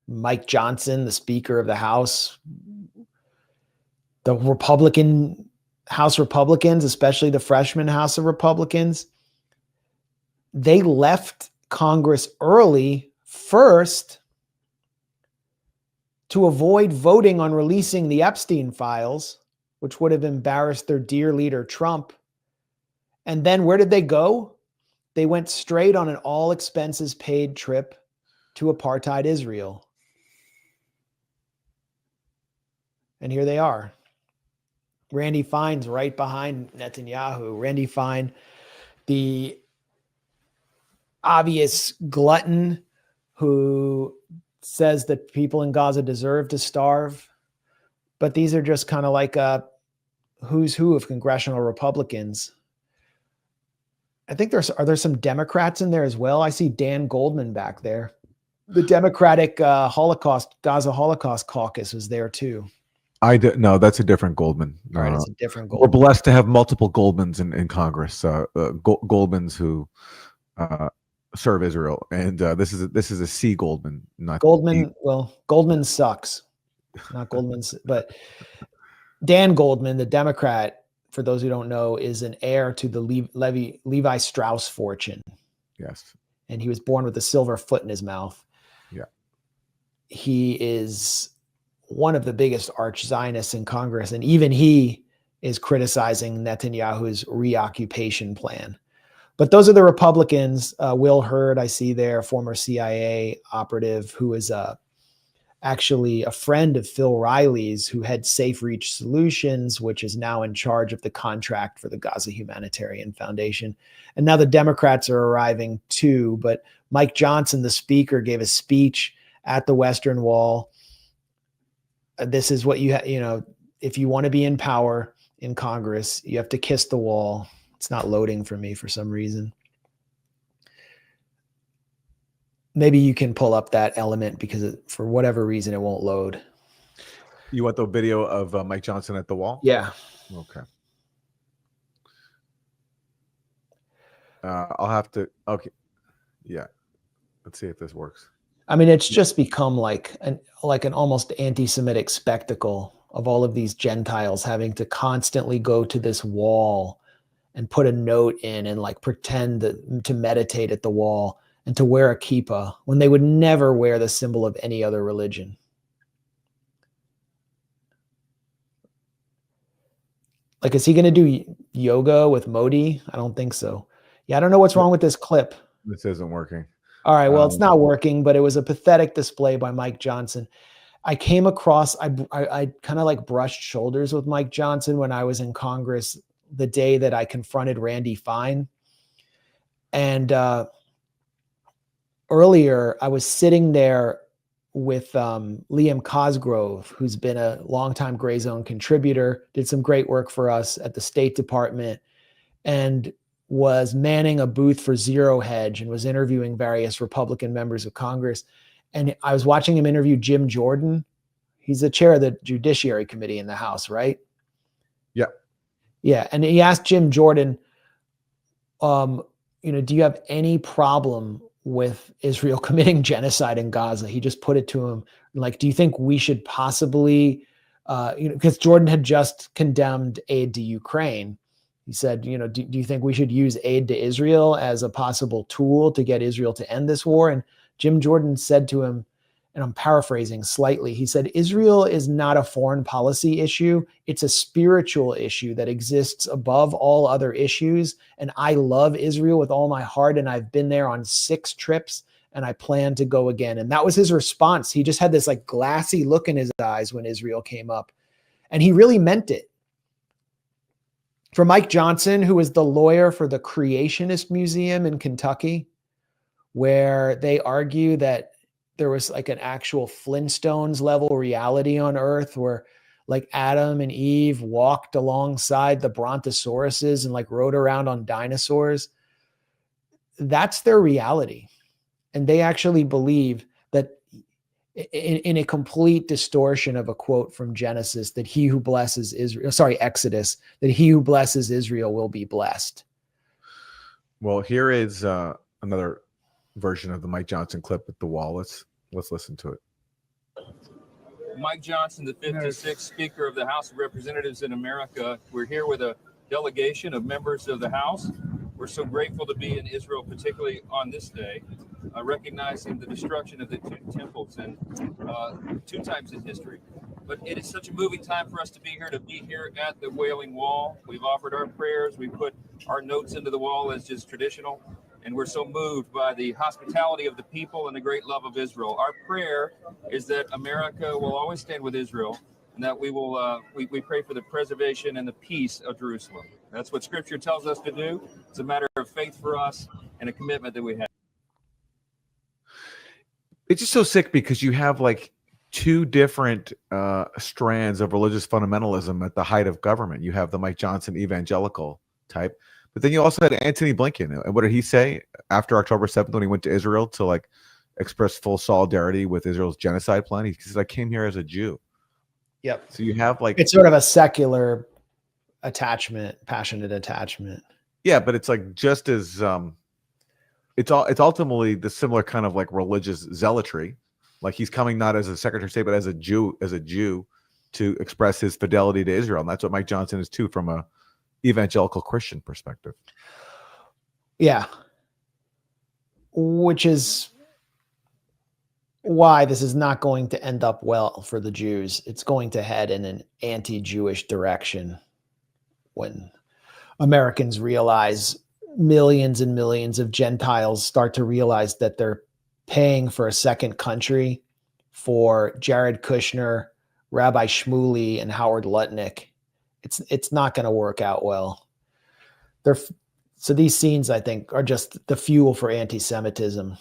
Mike Johnson, the Speaker of the House, the House Republicans, especially the freshman House of Republicans, they left Congress early first to avoid voting on releasing the Epstein files, which would have embarrassed their dear leader, Trump. And then where did they go? They went straight on an all expenses paid trip to apartheid Israel. And here they are. Randy Fine's right behind Netanyahu. Randy Fine, the obvious glutton who says that people in Gaza deserve to starve. But these are just kind of like a who's who of congressional Republicans. I think are there some Democrats in there as well? I see Dan Goldman back there. The Democratic Gaza Holocaust Caucus was there too. No, that's a different Goldman. All right, it's a different Goldman. We're blessed to have multiple Goldmans in Congress. Goldmans who serve Israel, and this is a C Goldman, not Goldman. Well, Goldman sucks, not Goldman's, but Dan Goldman, the Democrat, for those who don't know, is an heir to the Levi Strauss fortune. Yes, and he was born with a silver foot in his mouth. Yeah, he is one of the biggest arch Zionists in Congress, and even he is criticizing Netanyahu's reoccupation plan. But those are the Republicans. Will Hurd, I see there, former CIA operative, who is actually a friend of Phil Riley's, who had Safe Reach Solutions, which is now in charge of the contract for the Gaza Humanitarian Foundation. And now the Democrats are arriving too. But Mike Johnson, the speaker, gave a speech at the Western Wall. This is what if you want to be in power in Congress, you have to kiss the wall. It's not loading for me for some reason. Maybe you can pull up that element because for whatever reason, it won't load. You want the video of Mike Johnson at the wall? Yeah. Okay. I'll have to. Okay. Yeah. Let's see if this works. I mean, it's just become like an almost anti-Semitic spectacle of all of these Gentiles having to constantly go to this wall and put a note in and like pretend to meditate at the wall and to wear a kippah when they would never wear the symbol of any other religion. Like, is he going to do yoga with Modi? I don't think so. Yeah, I don't know what's wrong with this clip. This isn't working. All right, well, it's not working, but it was a pathetic display by Mike Johnson. I came across, I kind of like brushed shoulders with Mike Johnson when I was in Congress the day that I confronted Randy Fine. And earlier, I was sitting there with Liam Cosgrove, who's been a longtime Grayzone contributor, did some great work for us at the State Department, and was manning a booth for Zero Hedge and was interviewing various Republican members of Congress. And I was watching him interview Jim Jordan. He's the chair of the Judiciary Committee in the House, right? Yeah. Yeah. And he asked Jim Jordan, do you have any problem with Israel committing genocide in Gaza? He just put it to him, like, do you think we should possibly, because Jordan had just condemned aid to Ukraine. He said, do you think we should use aid to Israel as a possible tool to get Israel to end this war? And Jim Jordan said to him, and I'm paraphrasing slightly, he said, Israel is not a foreign policy issue. It's a spiritual issue that exists above all other issues. And I love Israel with all my heart. And I've been there on 6 trips and I plan to go again. And that was his response. He just had this like glassy look in his eyes when Israel came up. And he really meant it. For Mike Johnson, who is the lawyer for the Creationist Museum in Kentucky, where they argue that there was like an actual Flintstones level reality on Earth where like Adam and Eve walked alongside the brontosauruses and like rode around on dinosaurs. That's their reality. And they actually believe that in a complete distortion of a quote from Genesis, that he who blesses Exodus, that he who blesses Israel will be blessed. Well, here is another version of the Mike Johnson clip at the wall. Let's listen to it. Mike Johnson, the 56th Speaker of the House of Representatives in America. We're here with a delegation of members of the House. We're so grateful to be in Israel, particularly on this day, recognizing the destruction of the two temples and 2 times in history. But it is such a moving time for us to be here at the Wailing Wall. We've offered our prayers. We put our notes into the wall as just traditional. And we're so moved by the hospitality of the people and the great love of Israel. Our prayer is that America will always stand with Israel, and that we will we pray for the preservation and the peace of Jerusalem. That's what Scripture tells us to do. It's a matter of faith for us and a commitment that we have. It's just so sick because you have like 2 different strands of religious fundamentalism at the height of government. You have the Mike Johnson evangelical type, but then you also had Antony Blinken. And what did he say after October 7th when he went to Israel to like express full solidarity with Israel's genocide plan? He says, I came here as a Jew. Yep. So you have like, it's sort of a secular attachment, passionate attachment. Yeah, but it's like just as it's ultimately the similar kind of like religious zealotry. Like he's coming not as a Secretary of State, but as a Jew to express his fidelity to Israel. And that's what Mike Johnson is too, from a evangelical Christian perspective. Yeah. Which is why this is not going to end up well for the Jews. It's going to head in an anti-Jewish direction when Americans realize, millions and millions of Gentiles start to realize that they're paying for a second country for Jared Kushner, Rabbi Shmuley, and Howard Lutnick. It's not going to work out well. So these scenes, I think, are just the fuel for anti-Semitism.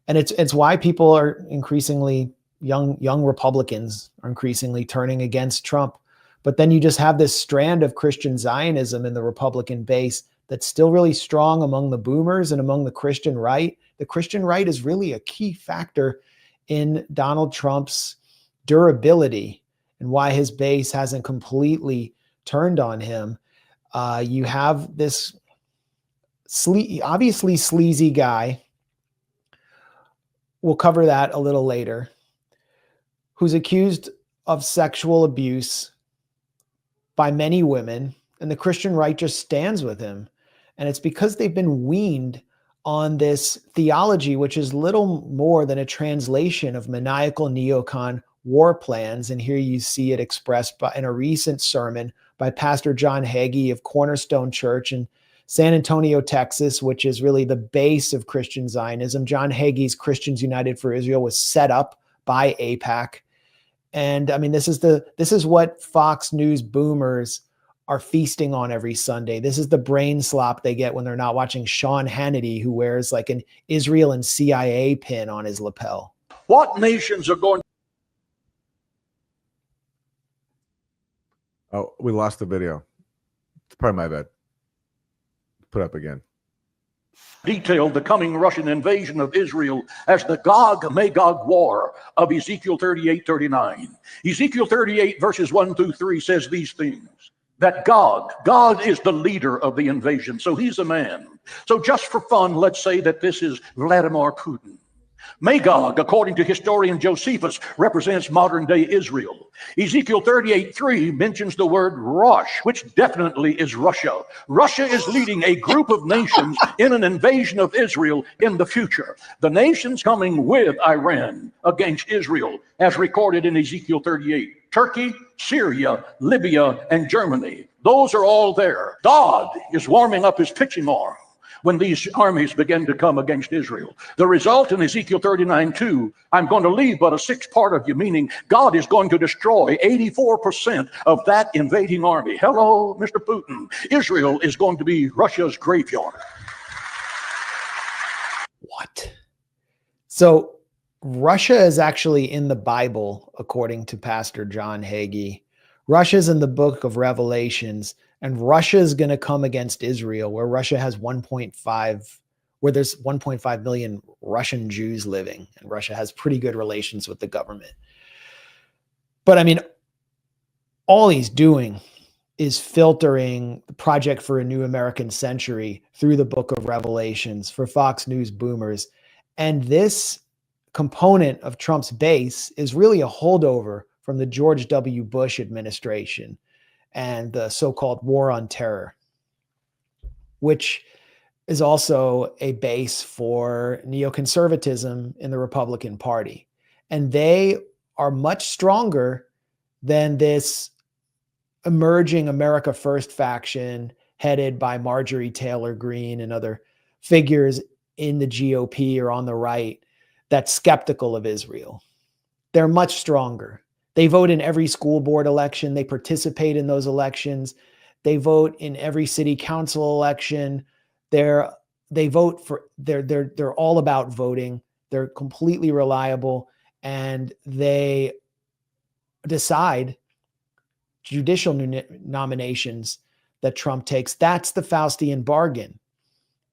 And it's why people are increasingly, young Republicans are increasingly turning against Trump. But then you just have this strand of Christian Zionism in the Republican base that's still really strong among the boomers and among the Christian right. The Christian right is really a key factor in Donald Trump's durability and why his base hasn't completely turned on him. You have this obviously sleazy guy. We'll cover that a little later, who's accused of sexual abuse by many women, and the Christian right just stands with him. And it's because they've been weaned on this theology, which is little more than a translation of maniacal neocon war plans. And here you see it expressed in a recent sermon by Pastor John Hegy of Cornerstone Church in San Antonio, Texas, which is really the base of Christian Zionism. John Hagee's Christians United for Israel was set up by AIPAC. And I mean, this is what Fox News boomers are feasting on every Sunday. This is the brain slop they get when they're not watching Sean Hannity, who wears like an Israel and CIA pin on his lapel. What nations are going? Oh, we lost the video. It's probably my bad. Put up again. Detailed the coming Russian invasion of Israel as the Gog-Magog war of Ezekiel 38:39. Ezekiel 38 verses 1-3 says these things. That God is the leader of the invasion, so he's a man. So just for fun, let's say that this is Vladimir Putin. Magog, according to historian Josephus, represents modern-day Israel. Ezekiel 38:3 mentions the word Rosh, which definitely is Russia. Russia is leading a group of nations in an invasion of Israel in the future. The nations coming with Iran against Israel, as recorded in Ezekiel 38. Turkey, Syria, Libya, and Germany. Those are all there. God is warming up his pitching arm when these armies begin to come against Israel. The result in Ezekiel 39:2, I'm going to leave but a sixth part of you, meaning God is going to destroy 84% of that invading army. Hello, Mr. Putin. Israel is going to be Russia's graveyard. What? So Russia is actually in the Bible, according to Pastor John Hegy. Russia's in the book of Revelations, and Russia is going to come against Israel, where Russia has 1.5, where there's 1.5 million Russian Jews living, and Russia has pretty good relations with the government. But I mean, all he's doing is filtering the Project for a New American Century through the book of Revelations for Fox News boomers. And this component of Trump's base is really a holdover from the George W. Bush administration and the so-called war on terror, which is also a base for neoconservatism in the Republican Party. And they are much stronger than this emerging America First faction headed by Marjorie Taylor Greene and other figures in the GOP or on the right that's skeptical of Israel. They're much stronger. They vote in every school board election. They participate in those elections. They vote in every city council election. They're all about voting. They're completely reliable, and they decide judicial nominations that Trump takes. That's the Faustian bargain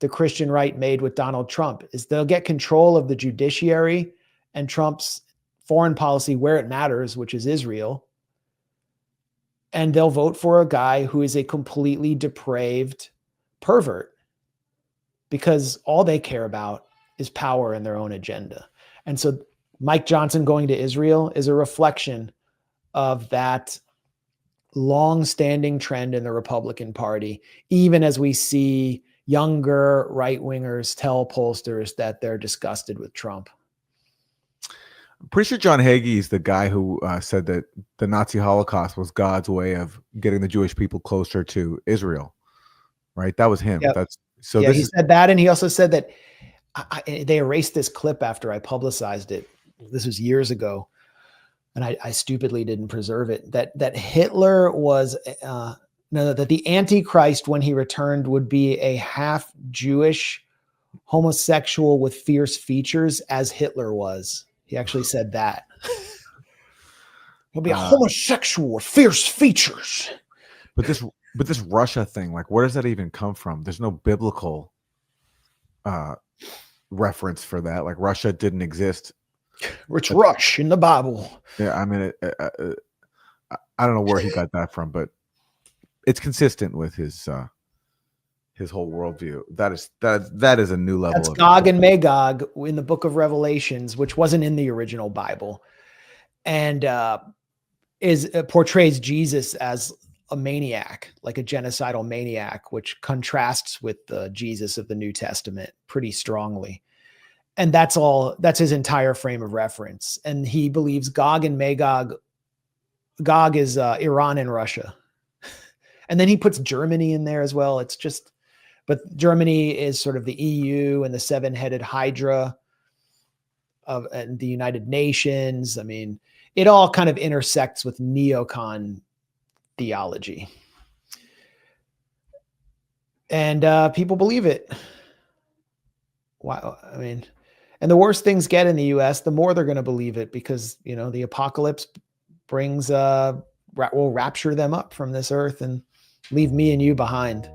the Christian right made with Donald Trump, is they'll get control of the judiciary and Trump's foreign policy where it matters, which is Israel. And they'll vote for a guy who is a completely depraved pervert because all they care about is power and their own agenda. And so Mike Johnson going to Israel is a reflection of that long-standing trend in the Republican Party, even as we see younger right-wingers tell pollsters that they're disgusted with Trump. I'm pretty sure John Hegy is the guy who said that the Nazi Holocaust was God's way of getting the Jewish people closer to Israel, right? That was him. Yep. He said that, and he also said that they erased this clip after I publicized it. This was years ago, and I stupidly didn't preserve it. That Hitler was that the Antichrist, when he returned, would be a half Jewish homosexual with fierce features, as Hitler was. He actually said that. He'll be a homosexual with fierce features. But this Russia thing, like, where does that even come from? There's no biblical reference for that. Like, Russia didn't exist. It's Rush in the Bible. Yeah, I mean, I don't know where he got that from, but it's consistent with his whole worldview. That is a new level. That's Gog and Magog in the book of Revelations, which wasn't in the original Bible, and portrays Jesus as a maniac, like a genocidal maniac, which contrasts with the Jesus of the New Testament pretty strongly. And that's his entire frame of reference. And he believes Gog and Magog, Gog is Iran and Russia. And then he puts Germany in there as well. But Germany is sort of the EU and the seven-headed Hydra and the United Nations. I mean, it all kind of intersects with neocon theology. And people believe it. Wow. I mean, and the worse things get in the US, the more they're going to believe it, because, the apocalypse will rapture them up from this earth and leave me and you behind.